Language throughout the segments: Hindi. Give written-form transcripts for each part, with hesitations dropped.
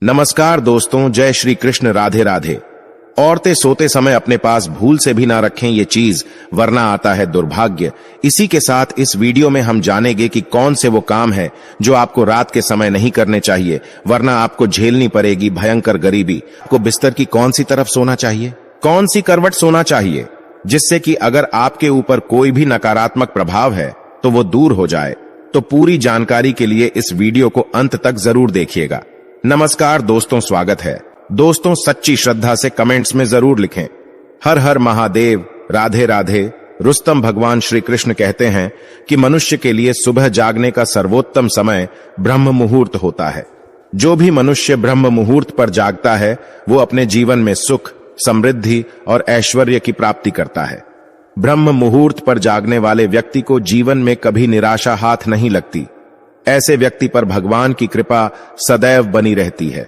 नमस्कार दोस्तों, जय श्री कृष्ण, राधे राधे। औरतें सोते समय अपने पास भूल से भी ना रखें ये चीज, वरना आता है दुर्भाग्य। इसी के साथ इस वीडियो में हम जानेंगे कि कौन से वो काम है जो आपको रात के समय नहीं करने चाहिए, वरना आपको झेलनी पड़ेगी भयंकर गरीबी। आपको बिस्तर की कौन सी तरफ सोना चाहिए, कौन सी करवट सोना चाहिए, जिससे कि अगर आपके ऊपर कोई भी नकारात्मक प्रभाव है तो वो दूर हो जाए। तो पूरी जानकारी के लिए इस वीडियो को अंत तक जरूर देखिएगा। नमस्कार दोस्तों, स्वागत है। दोस्तों, सच्ची श्रद्धा से कमेंट्स में जरूर लिखें हर हर महादेव, राधे राधे। रुस्तम भगवान श्री कृष्ण कहते हैं कि मनुष्य के लिए सुबह जागने का सर्वोत्तम समय ब्रह्म मुहूर्त होता है। जो भी मनुष्य ब्रह्म मुहूर्त पर जागता है वो अपने जीवन में सुख, समृद्धि और ऐश्वर्य की प्राप्ति करता है। ब्रह्म मुहूर्त पर जागने वाले व्यक्ति को जीवन में कभी निराशा हाथ नहीं लगती। ऐसे व्यक्ति पर भगवान की कृपा सदैव बनी रहती है।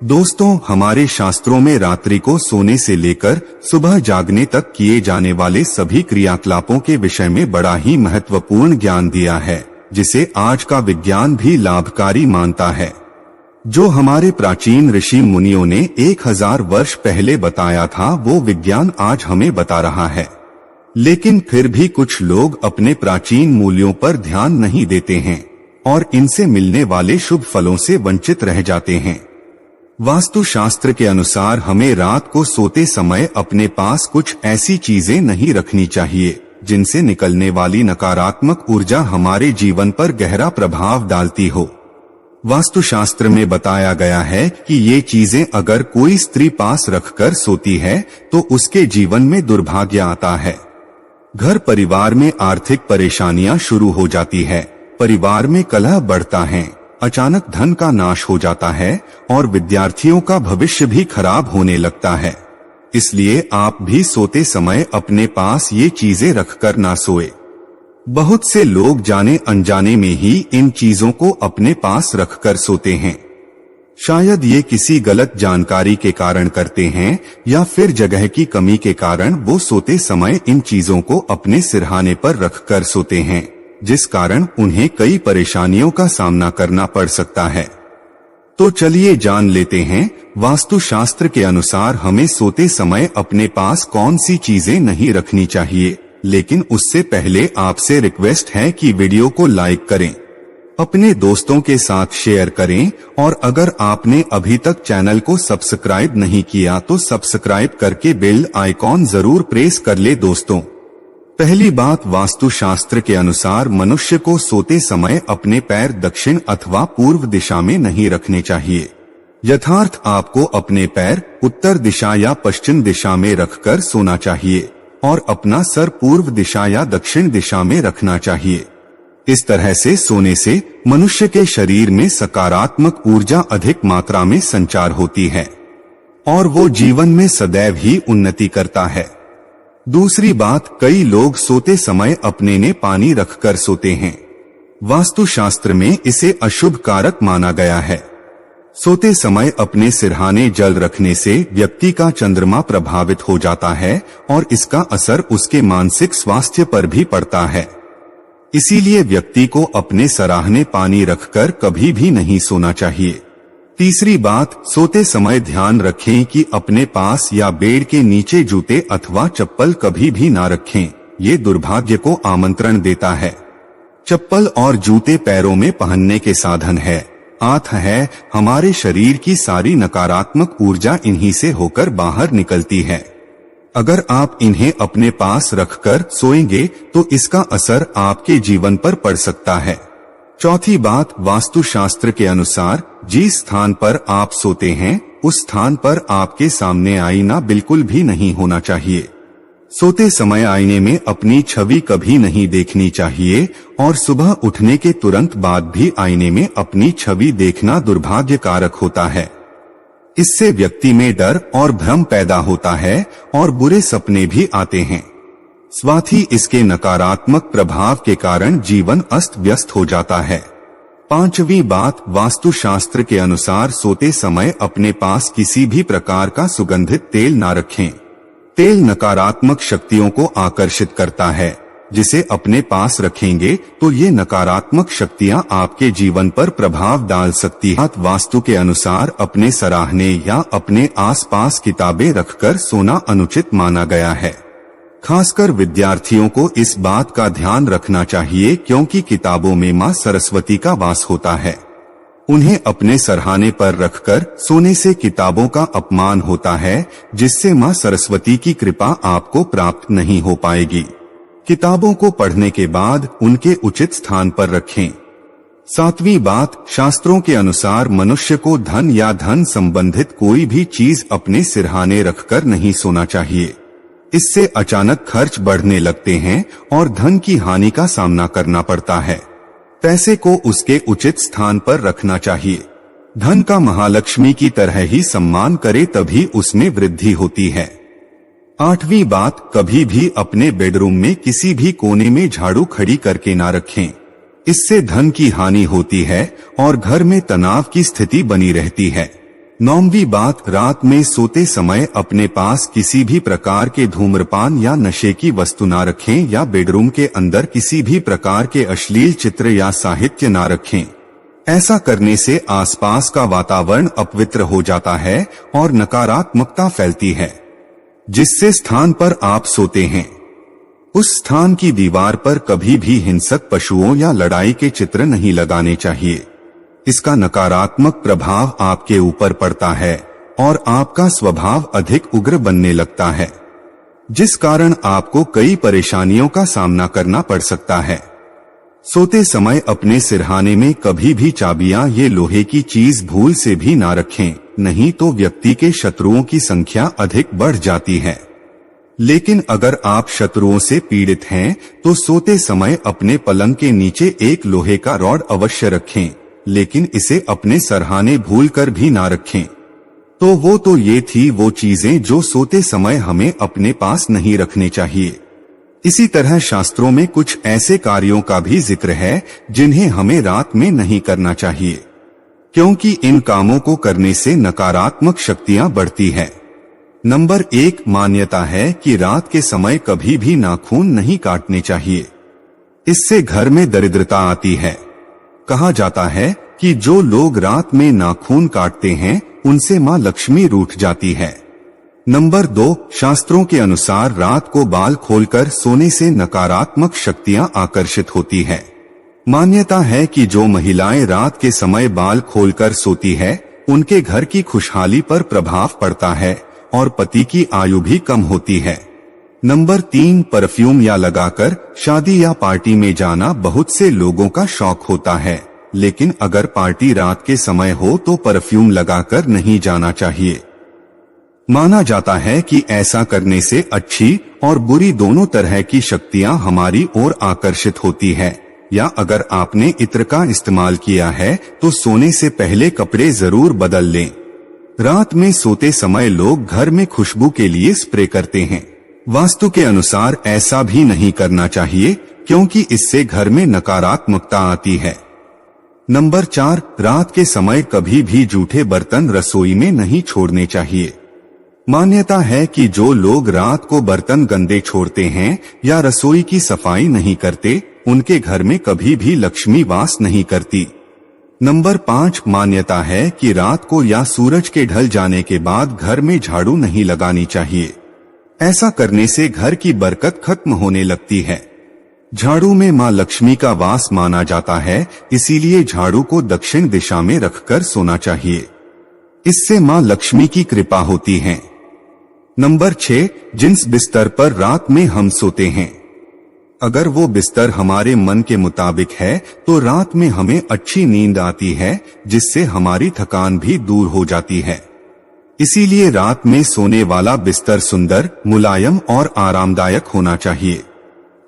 दोस्तों, हमारे शास्त्रों में रात्रि को सोने से लेकर सुबह जागने तक किए जाने वाले सभी क्रियाकलापों के विषय में बड़ा ही महत्वपूर्ण ज्ञान दिया है, जिसे आज का विज्ञान भी लाभकारी मानता है। जो हमारे प्राचीन ऋषि मुनियों ने 1000 वर्ष पहले बताया था, वो विज्ञान आज हमें बता रहा है। लेकिन फिर भी कुछ लोग अपने प्राचीन मूल्यों पर ध्यान नहीं देते हैं और इनसे मिलने वाले शुभ फलों से वंचित रह जाते हैं। वास्तुशास्त्र के अनुसार हमें रात को सोते समय अपने पास कुछ ऐसी चीजें नहीं रखनी चाहिए जिनसे निकलने वाली नकारात्मक ऊर्जा हमारे जीवन पर गहरा प्रभाव डालती हो। वास्तुशास्त्र में बताया गया है कि ये चीजें अगर कोई स्त्री पास रखकर सोती है तो उसके जीवन में दुर्भाग्य आता है। घर परिवार में आर्थिक परेशानियां शुरू हो जाती है, परिवार में कलह बढ़ता है, अचानक धन का नाश हो जाता है और विद्यार्थियों का भविष्य भी खराब होने लगता है। इसलिए आप भी सोते समय अपने पास ये चीजें रखकर ना सोए। बहुत से लोग जाने अनजाने में ही इन चीजों को अपने पास रखकर सोते हैं। शायद ये किसी गलत जानकारी के कारण करते हैं या फिर जगह की कमी के कारण वो सोते समय इन चीजों को अपने सिरहाने पर रखकर सोते हैं, जिस कारण उन्हें कई परेशानियों का सामना करना पड़ सकता है। तो चलिए जान लेते हैं वास्तुशास्त्र के अनुसार हमें सोते समय अपने पास कौन सी चीजें नहीं रखनी चाहिए। लेकिन उससे पहले आपसे रिक्वेस्ट है कि वीडियो को लाइक करें, अपने दोस्तों के साथ शेयर करें और अगर आपने अभी तक चैनल को सब्सक्राइब नहीं किया तो सब्सक्राइब करके बेल आइकॉन जरूर प्रेस कर ले। दोस्तों, पहली बात, वास्तुशास्त्र के अनुसार मनुष्य को सोते समय अपने पैर दक्षिण अथवा पूर्व दिशा में नहीं रखने चाहिए। यथार्थ आपको अपने पैर उत्तर दिशा या पश्चिम दिशा में रखकर सोना चाहिए और अपना सर पूर्व दिशा या दक्षिण दिशा में रखना चाहिए। इस तरह से सोने से मनुष्य के शरीर में सकारात्मक ऊर्जा अधिक मात्रा में संचार होती है और वो जीवन में सदैव ही उन्नति करता है। दूसरी बात, कई लोग सोते समय अपने ने पानी रखकर सोते हैं। वास्तुशास्त्र में इसे अशुभ कारक माना गया है। सोते समय अपने सिरहाने जल रखने से व्यक्ति का चंद्रमा प्रभावित हो जाता है और इसका असर उसके मानसिक स्वास्थ्य पर भी पड़ता है। इसीलिए व्यक्ति को अपने सराहने पानी रखकर कभी भी नहीं सोना चाहिए। तीसरी बात, सोते समय ध्यान रखें कि अपने पास या बेड के नीचे जूते अथवा चप्पल कभी भी ना रखें। ये दुर्भाग्य को आमंत्रण देता है। चप्पल और जूते पैरों में पहनने के साधन है, आत्मा है। हमारे शरीर की सारी नकारात्मक ऊर्जा इन्हीं से होकर बाहर निकलती है। अगर आप इन्हें अपने पास रखकर सोएंगे तो इसका असर आपके जीवन पर पड़ सकता है। चौथी बात, वास्तुशास्त्र के अनुसार जिस स्थान पर आप सोते हैं उस स्थान पर आपके सामने आईना बिल्कुल भी नहीं होना चाहिए। सोते समय आईने में अपनी छवि कभी नहीं देखनी चाहिए और सुबह उठने के तुरंत बाद भी आईने में अपनी छवि देखना दुर्भाग्यकारक होता है। इससे व्यक्ति में डर और भ्रम पैदा होता है और बुरे सपने भी आते हैं। साथ ही इसके नकारात्मक प्रभाव के कारण जीवन अस्त व्यस्त हो जाता है। पांचवी बात, वास्तुशास्त्र के अनुसार सोते समय अपने पास किसी भी प्रकार का सुगंधित तेल ना रखें। तेल नकारात्मक शक्तियों को आकर्षित करता है जिसे अपने पास रखेंगे तो ये नकारात्मक शक्तियां आपके जीवन पर प्रभाव डाल सकती हैं। वास्तु के अनुसार अपने सराहने या अपने आसपास किताबें रखकर सोना अनुचित माना गया है। खासकर विद्यार्थियों को इस बात का ध्यान रखना चाहिए क्योंकि किताबों में मां सरस्वती का वास होता है। उन्हें अपने सरहाने पर रखकर सोने से किताबों का अपमान होता है, जिससे मां सरस्वती की कृपा आपको प्राप्त नहीं हो पाएगी। किताबों को पढ़ने के बाद उनके उचित स्थान पर रखें। 7वीं बात, शास्त्रों के अनुसार मनुष्य को धन या धन संबंधित कोई भी चीज अपने सिरहाने रखकर नहीं सोना चाहिए। इससे अचानक खर्च बढ़ने लगते हैं और धन की हानि का सामना करना पड़ता है। पैसे को उसके उचित स्थान पर रखना चाहिए। धन का महालक्ष्मी की तरह ही सम्मान करे तभी उसमें वृद्धि होती है। 8वीं बात, कभी भी अपने बेडरूम में किसी भी कोने में झाड़ू खड़ी करके ना रखें। इससे धन की हानि होती है और घर में तनाव की स्थिति बनी रहती है। 9वीं बात, रात में सोते समय अपने पास किसी भी प्रकार के धूम्रपान या नशे की वस्तु ना रखें या बेडरूम के अंदर किसी भी प्रकार के अश्लील चित्र या साहित्य ना रखें। ऐसा करने से आसपास का वातावरण अपवित्र हो जाता है और नकारात्मकता फैलती है। जिससे स्थान पर आप सोते हैं उस स्थान की दीवार पर कभी भी हिंसक पशुओं या लड़ाई के चित्र नहीं लगाने चाहिए। इसका नकारात्मक प्रभाव आपके ऊपर पड़ता है और आपका स्वभाव अधिक उग्र बनने लगता है, जिस कारण आपको कई परेशानियों का सामना करना पड़ सकता है। सोते समय अपने सिरहाने में कभी भी चाबियां ये लोहे की चीज भूल से भी ना रखें, नहीं तो व्यक्ति के शत्रुओं की संख्या अधिक बढ़ जाती है। लेकिन अगर आप शत्रुओं से पीड़ित हैं तो सोते समय अपने पलंग के नीचे एक लोहे का रॉड अवश्य रखें, लेकिन इसे अपने सरहाने भूलकर भी ना रखें। तो ये थी वो चीजें जो सोते समय हमें अपने पास नहीं रखने चाहिए। इसी तरह शास्त्रों में कुछ ऐसे कार्यों का भी जिक्र है जिन्हें हमें रात में नहीं करना चाहिए, क्योंकि इन कामों को करने से नकारात्मक शक्तियां बढ़ती है। नंबर 1, मान्यता है कि रात के समय कभी भी नाखून नहीं काटने चाहिए। इससे घर में दरिद्रता आती है। कहा जाता है कि जो लोग रात में नाखून काटते हैं उनसे मां लक्ष्मी रूठ जाती है। नंबर 2, शास्त्रों के अनुसार रात को बाल खोलकर सोने से नकारात्मक शक्तियां आकर्षित होती है। मान्यता है कि जो महिलाएं रात के समय बाल खोलकर सोती है उनके घर की खुशहाली पर प्रभाव पड़ता है और पति की आयु भी कम होती है। नंबर 3, परफ्यूम या लगाकर शादी या पार्टी में जाना बहुत से लोगों का शौक होता है, लेकिन अगर पार्टी रात के समय हो तो परफ्यूम लगाकर नहीं जाना चाहिए। माना जाता है कि ऐसा करने से अच्छी और बुरी दोनों तरह की शक्तियां हमारी ओर आकर्षित होती है। या अगर आपने इत्र का इस्तेमाल किया है तो सोने से पहले कपड़े जरूर बदल लें। रात में सोते समय लोग घर में खुशबू के लिए स्प्रे करते हैं। वास्तु के अनुसार ऐसा भी नहीं करना चाहिए क्योंकि इससे घर में नकारात्मकता आती है। नंबर 4, रात के समय कभी भी जूठे बर्तन रसोई में नहीं छोड़ने चाहिए। मान्यता है कि जो लोग रात को बर्तन गंदे छोड़ते हैं या रसोई की सफाई नहीं करते उनके घर में कभी भी लक्ष्मी वास नहीं करती। नंबर 5, मान्यता है कि रात को या सूरज के ढल जाने के बाद घर में झाड़ू नहीं लगानी चाहिए। ऐसा करने से घर की बरकत खत्म होने लगती है। झाड़ू में मां लक्ष्मी का वास माना जाता है, इसीलिए झाड़ू को दक्षिण दिशा में रखकर सोना चाहिए। इससे मां लक्ष्मी की कृपा होती है। नंबर 6, जिस बिस्तर पर रात में हम सोते हैं अगर वो बिस्तर हमारे मन के मुताबिक है तो रात में हमें अच्छी नींद आती है, जिससे हमारी थकान भी दूर हो जाती है। इसीलिए रात में सोने वाला बिस्तर सुंदर, मुलायम और आरामदायक होना चाहिए।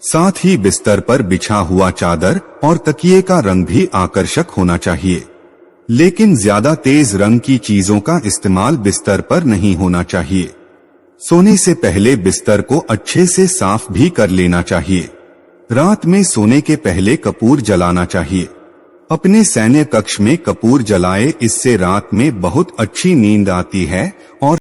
साथ ही बिस्तर पर बिछा हुआ चादर और तकिए का रंग भी आकर्षक होना चाहिए। लेकिन ज्यादा तेज रंग की चीजों का इस्तेमाल बिस्तर पर नहीं होना चाहिए। सोने से पहले बिस्तर को अच्छे से साफ भी कर लेना चाहिए। रात में सोने के पहले कपूर जलाना चाहिए। अपने सैन्य कक्ष में कपूर जलाए, इससे रात में बहुत अच्छी नींद आती है और